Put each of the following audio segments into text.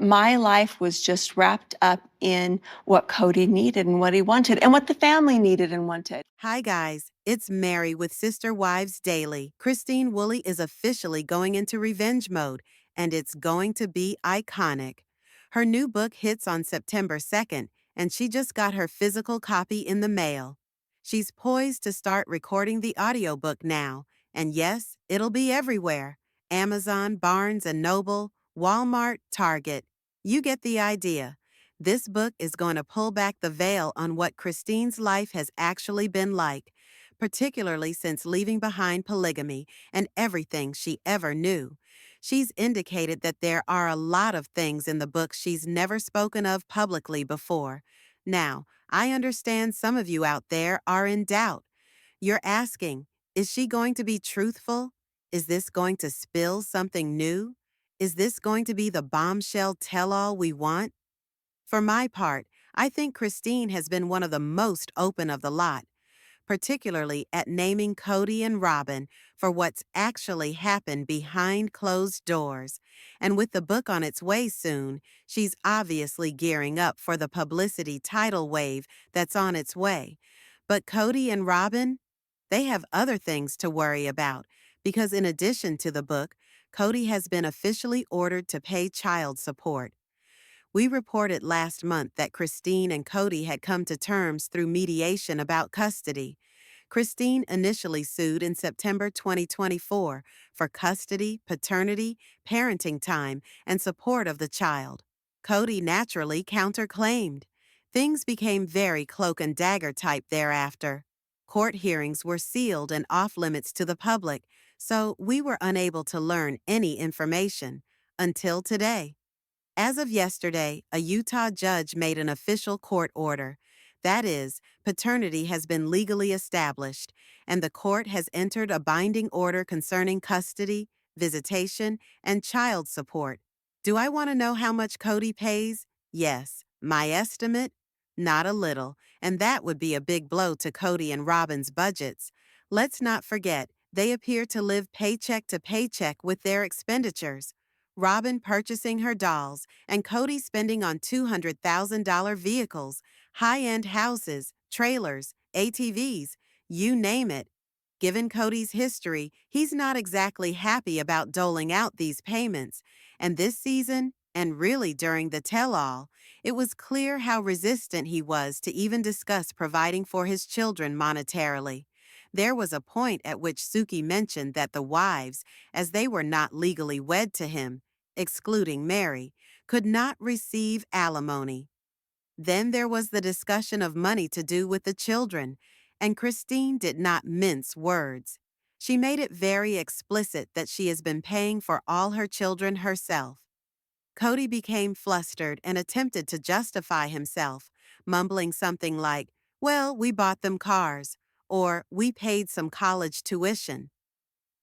My life was just wrapped up in what Cody needed and what he wanted and what the family needed and wanted. Hi, guys. It's Mary with Sister Wives Daily. Christine Woolley is officially going into revenge mode, and it's going to be iconic. Her new book hits on September 2nd, and she just got her physical copy in the mail. She's poised to start recording the audiobook now, and yes, it'll be everywhere. Amazon, Barnes& and Noble, Walmart, Target. You get the idea. This book is going to pull back the veil on what Christine's life has actually been like, particularly since leaving behind polygamy and everything she ever knew. She's indicated that there are a lot of things in the book she's never spoken of publicly before. Now, I understand some of you out there are in doubt. You're asking, is she going to be truthful? Is this going to spill something new? Is this going to be the bombshell tell-all we want? For my part, I think Christine has been one of the most open of the lot, particularly at naming Cody and Robyn for what's actually happened behind closed doors. And with the book on its way soon, she's obviously gearing up for the publicity tidal wave that's on its way. But Cody and Robyn, they have other things to worry about because in addition to the book, Cody has been officially ordered to pay child support. We reported last month that Christine and Cody had come to terms through mediation about custody. Christine initially sued in September 2024 for custody, paternity, parenting time, and support of the child. Cody naturally counterclaimed. Things became very cloak and dagger type thereafter. Court hearings were sealed and off limits to the public, so we were unable to learn any information until today. As of yesterday, a Utah judge made an official court order. That is, paternity has been legally established, and the court has entered a binding order concerning custody, visitation, and child support. Do I want to know how much Cody pays? Yes. My estimate? Not a little, and that would be a big blow to Cody and Robyn's budgets. Let's not forget, they appear to live paycheck to paycheck with their expenditures. Robyn purchasing her dolls, and Cody spending on $200,000 vehicles, high-end houses, trailers, ATVs, you name it. Given Cody's history, he's not exactly happy about doling out these payments. And this season, and really during the tell-all, it was clear how resistant he was to even discuss providing for his children monetarily. There was a point at which Suki mentioned that the wives, as they were not legally wed to him, excluding Mary, could not receive alimony. Then there was the discussion of money to do with the children, and Christine did not mince words. She made it very explicit that she has been paying for all her children herself. Cody became flustered and attempted to justify himself, mumbling something like, "Well, we bought them cars," or "We paid some college tuition."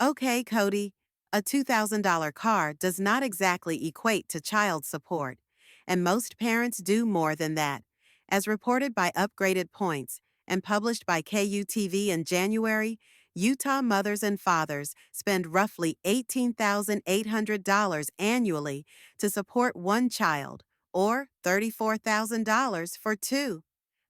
Okay, Cody, a $2,000 car does not exactly equate to child support, and most parents do more than that. As reported by Upgraded Points and published by KUTV in January, Utah mothers and fathers spend roughly $18,800 annually to support one child, or $34,000 for two.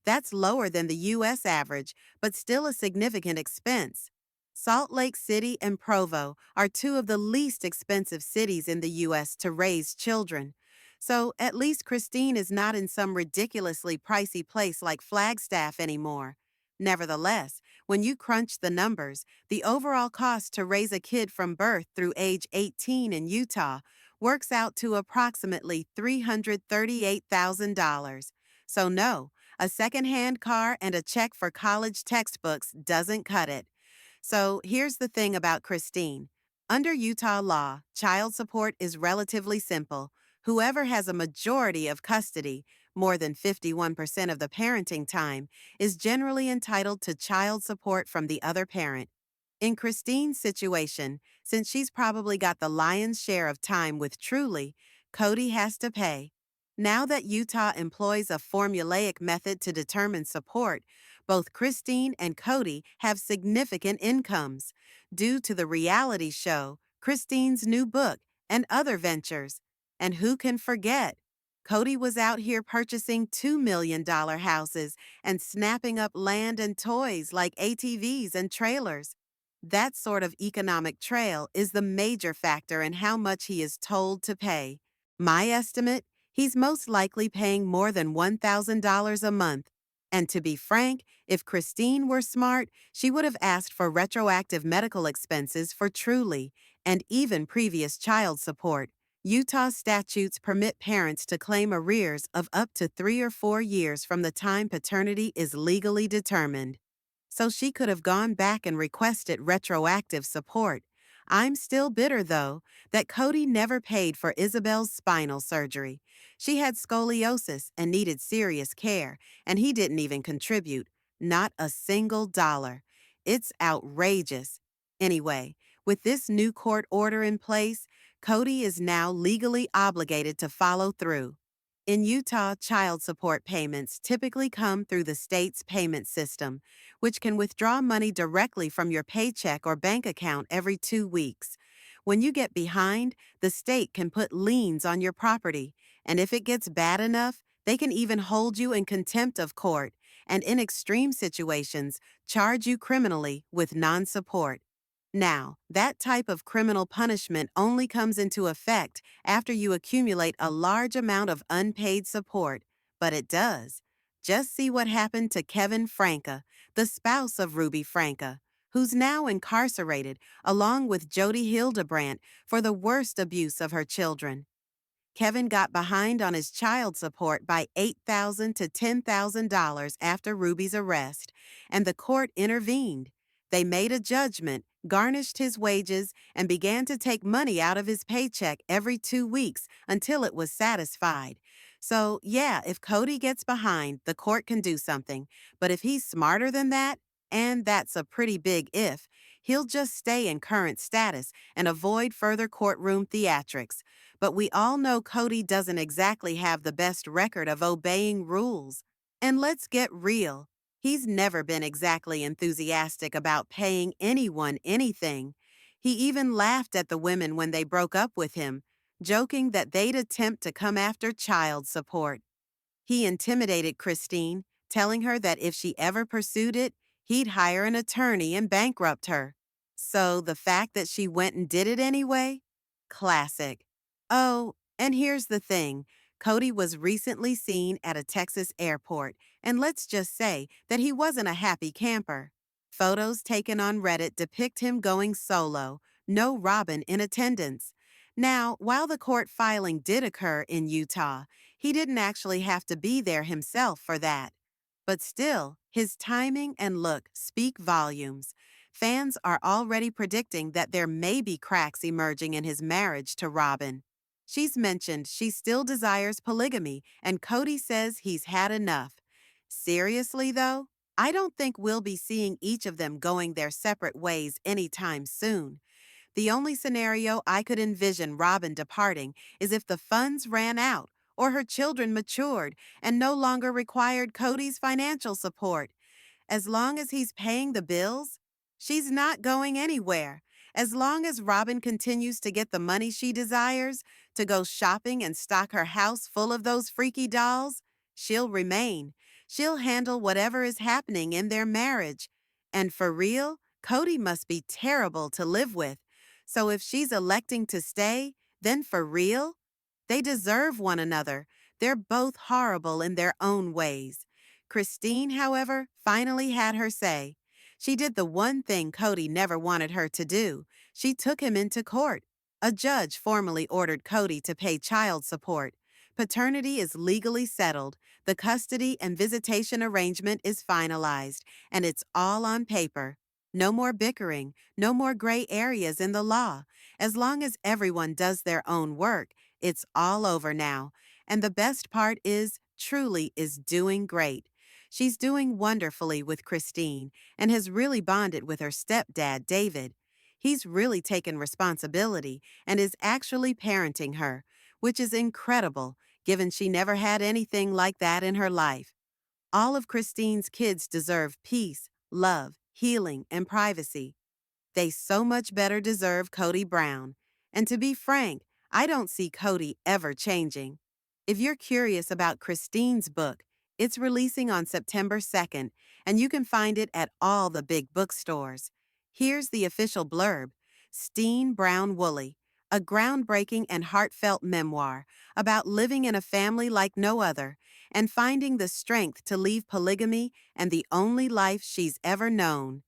That's lower than the U.S. average, but still a significant expense. Salt Lake City and Provo are two of the least expensive cities in the U.S. to raise children. So at least Christine is not in some ridiculously pricey place like Flagstaff anymore. Nevertheless, when you crunch the numbers, the overall cost to raise a kid from birth through age 18 in Utah works out to approximately $338,000. So no, a secondhand car and a check for college textbooks doesn't cut it. So here's the thing about Christine. Under Utah law, child support is relatively simple. Whoever has a majority of custody, more than 51% of the parenting time, is generally entitled to child support from the other parent. In Christine's situation, since she's probably got the lion's share of time with Truly, Cody has to pay. Now that Utah employs a formulaic method to determine support, both Christine and Cody have significant incomes due to the reality show, Christine's new book, and other ventures. And who can forget? Cody was out here purchasing $2 million houses and snapping up land and toys like ATVs and trailers. That sort of economic trail is the major factor in how much he is told to pay. My estimate, he's most likely paying more than $1,000 a month. And to be frank, if Christine were smart, she would have asked for retroactive medical expenses for Truly and even previous child support. Utah statutes permit parents to claim arrears of up to 3 or 4 years from the time paternity is legally determined. So she could have gone back and requested retroactive support. I'm still bitter, though, that Cody never paid for Isabel's spinal surgery. She had scoliosis and needed serious care, and he didn't even contribute. Not a single dollar. It's outrageous. Anyway, with this new court order in place, Cody is now legally obligated to follow through. In Utah, child support payments typically come through the state's payment system, which can withdraw money directly from your paycheck or bank account every 2 weeks. When you get behind, the state can put liens on your property, and if it gets bad enough, they can even hold you in contempt of court, and in extreme situations, charge you criminally with non-support. Now, that type of criminal punishment only comes into effect after you accumulate a large amount of unpaid support, but it does. Just see what happened to Kevin Franca, the spouse of Ruby Franca, who's now incarcerated along with Jody Hildebrandt for the worst abuse of her children. Kevin got behind on his child support by $8,000 to $10,000 after Ruby's arrest, and the court intervened. They made a judgment, garnished his wages, and began to take money out of his paycheck every 2 weeks until it was satisfied. So, yeah, if Cody gets behind, the court can do something. But if he's smarter than that, and that's a pretty big if, he'll just stay in current status and avoid further courtroom theatrics. But we all know Cody doesn't exactly have the best record of obeying rules. And let's get real. He's never been exactly enthusiastic about paying anyone anything. He even laughed at the women when they broke up with him, joking that they'd attempt to come after child support. He intimidated Christine, telling her that if she ever pursued it, he'd hire an attorney and bankrupt her. So the fact that she went and did it anyway? Classic. Oh, and here's the thing. Cody was recently seen at a Texas airport, and let's just say that he wasn't a happy camper. Photos taken on Reddit depict him going solo, no Robyn in attendance. Now, while the court filing did occur in Utah, he didn't actually have to be there himself for that. But still, his timing and look speak volumes. Fans are already predicting that there may be cracks emerging in his marriage to Robyn. She's mentioned she still desires polygamy, and Cody says he's had enough. Seriously, though, I don't think we'll be seeing each of them going their separate ways anytime soon. The only scenario I could envision Robyn departing is if the funds ran out or her children matured and no longer required Cody's financial support. As long as he's paying the bills, she's not going anywhere. As long as Robyn continues to get the money she desires, to go shopping and stock her house full of those freaky dolls, she'll remain. She'll handle whatever is happening in their marriage. And for real, Cody must be terrible to live with. So if she's electing to stay, then for real? They deserve one another. They're both horrible in their own ways. Christine, however, finally had her say. She did the one thing Cody never wanted her to do. She took him into court. A judge formally ordered Cody to pay child support. Paternity is legally settled. The custody and visitation arrangement is finalized, and it's all on paper. No more bickering, no more gray areas in the law. As long as everyone does their own work, it's all over now. And the best part is, Truly is doing great. She's doing wonderfully with Christine and has really bonded with her stepdad, David. He's really taken responsibility and is actually parenting her, which is incredible, given she never had anything like that in her life. All of Christine's kids deserve peace, love, healing, and privacy. They so much better deserve Kody Brown. And to be frank, I don't see Cody ever changing. If you're curious about Christine's book, it's releasing on September 2nd, and you can find it at all the big bookstores. Here's the official blurb: Steen Brown Woolley, a groundbreaking and heartfelt memoir about living in a family like no other and finding the strength to leave polygamy and the only life she's ever known.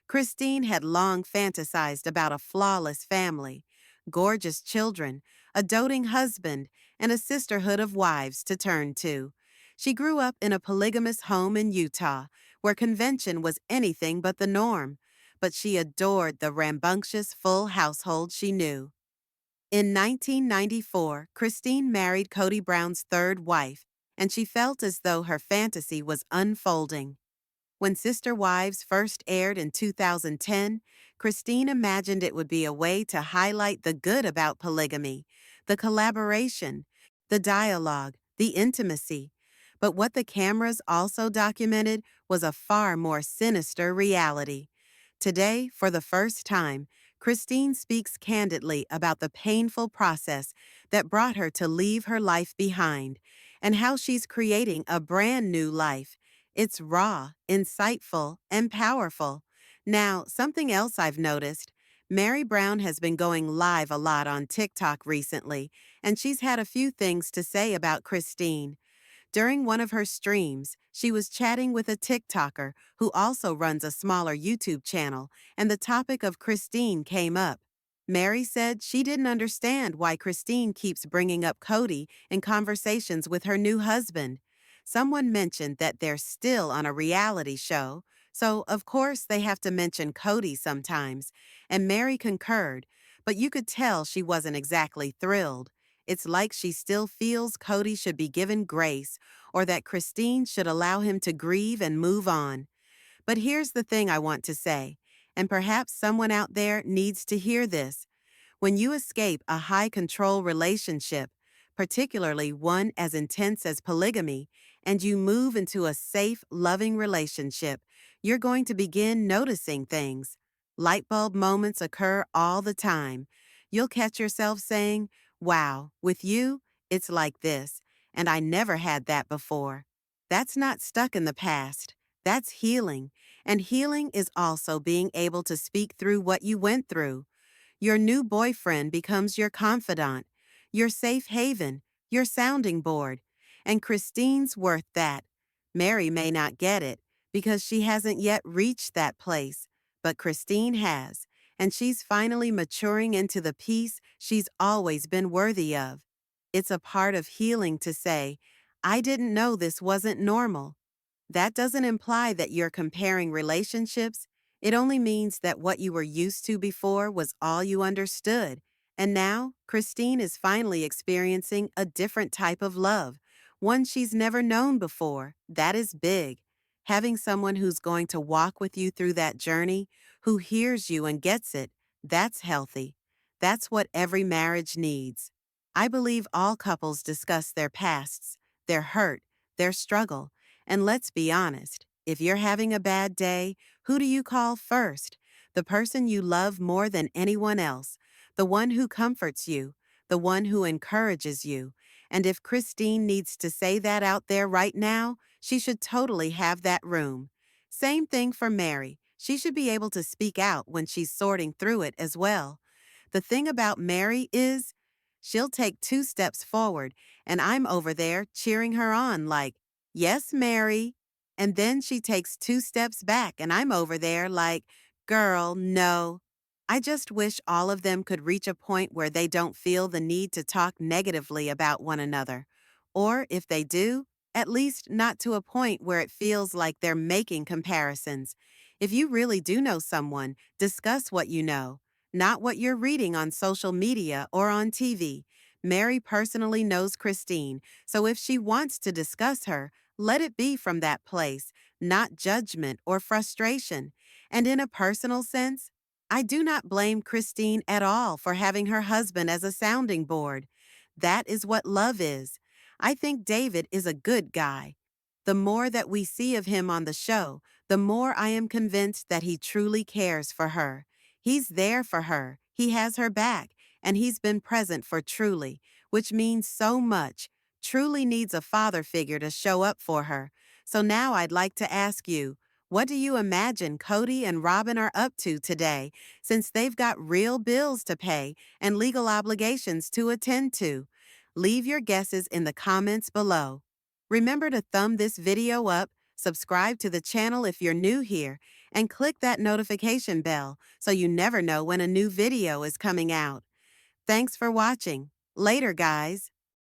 Christine had long fantasized about a flawless family, gorgeous children, a doting husband, and a sisterhood of wives to turn to. She grew up in a polygamous home in Utah, where convention was anything but the norm, but she adored the rambunctious full household she knew. In 1994, Christine married Kody Brown's third wife, and she felt as though her fantasy was unfolding. When Sister Wives first aired in 2010, Christine imagined it would be a way to highlight the good about polygamy, the collaboration, the dialogue, the intimacy. But what the cameras also documented was a far more sinister reality. Today, for the first time, Christine speaks candidly about the painful process that brought her to leave her life behind and how she's creating a brand new life. It's raw, insightful, and powerful. Now, something else I've noticed: Mary Brown has been going live a lot on TikTok recently, and she's had a few things to say about Christine. During one of her streams, she was chatting with a TikToker who also runs a smaller YouTube channel, and the topic of Christine came up. Mary said she didn't understand why Christine keeps bringing up Cody in conversations with her new husband. Someone mentioned that they're still on a reality show, so of course they have to mention Cody sometimes, and Mary concurred, but you could tell she wasn't exactly thrilled. It's like she still feels Cody should be given grace, or that Christine should allow him to grieve and move on. But here's the thing I want to say, and perhaps someone out there needs to hear this. When you escape a high-control relationship, particularly one as intense as polygamy, and you move into a safe, loving relationship, you're going to begin noticing things. Light bulb moments occur all the time. You'll catch yourself saying, "Wow, with you, it's like this, and I never had that before." That's not stuck in the past. That's healing. And healing is also being able to speak through what you went through. Your new boyfriend becomes your confidant, your safe haven, your sounding board. And Christine's worth that. Mary may not get it because she hasn't yet reached that place, but Christine has, and she's finally maturing into the peace she's always been worthy of. It's a part of healing to say, "I didn't know this wasn't normal." That doesn't imply that you're comparing relationships. It only means that what you were used to before was all you understood. And now, Christine is finally experiencing a different type of love, one she's never known before. That is big. Having someone who's going to walk with you through that journey, who hears you and gets it, that's healthy. That's what every marriage needs. I believe all couples discuss their pasts, their hurt, their struggle. And let's be honest, if you're having a bad day, who do you call first? The person you love more than anyone else, the one who comforts you, the one who encourages you. And if Christine needs to say that out there right now, she should totally have that room. Same thing for Mary. She should be able to speak out when she's sorting through it as well. The thing about Mary is, she'll take 2 steps forward, and I'm over there cheering her on like, "Yes, Mary." And then she takes 2 steps back, and I'm over there like, "Girl, no." I just wish all of them could reach a point where they don't feel the need to talk negatively about one another. Or if they do, at least not to a point where it feels like they're making comparisons. If you really do know someone, discuss what you know, not what you're reading on social media or on TV. Mary personally knows Christine, so if she wants to discuss her, let it be from that place, not judgment or frustration. And in a personal sense, I do not blame Christine at all for having her husband as a sounding board. That is what love is. I think David is a good guy. The more that we see of him on the show, the more I am convinced that he truly cares for her. He's there for her. He has her back, and he's been present for Truly, which means so much. Truly needs a father figure to show up for her. So now I'd like to ask you, what do you imagine Kody and Robyn are up to today, since they've got real bills to pay and legal obligations to attend to? Leave your guesses in the comments below. Remember to thumb this video up, subscribe to the channel if you're new here, and click that notification bell so you never know when a new video is coming out. Thanks for watching. Later, guys.